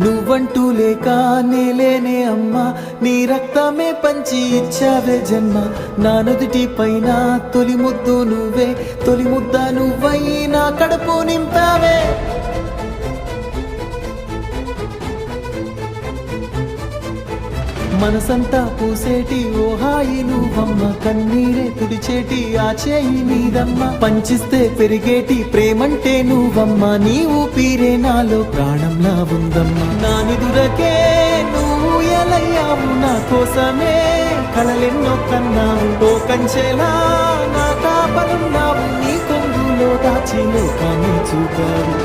నువ్వంటూ లేక నేలేనే అమ్మా, నీ రక్తమే పంచి ఇచ్చావే జన్మ. నా నుదుటి పైన తొలి ముద్దు నువ్వే, తొలి ముద్ద నువ్వై నా కడుపు నింపావే. మనసంతా పూసేటి ఓ హాయి నువ్వమ్మ, కన్నీరే తుడిచేటి ఆ చేయి నీదమ్మ. పంచిస్తే పెరిగేటి ప్రేమంటే నువ్వమ్మ, నీ ఊపిరే నాలో ప్రాణంలా ఉందమ్మా. నా నిదురకే నువ్వు ఎలయ్యావు, నా కోసమే కలలెన్నో కన్నావు. ఓ కంచెలా నా కాపలున్నావు, నీ కొంగులో దాచి లోకాన్ని చూపావు.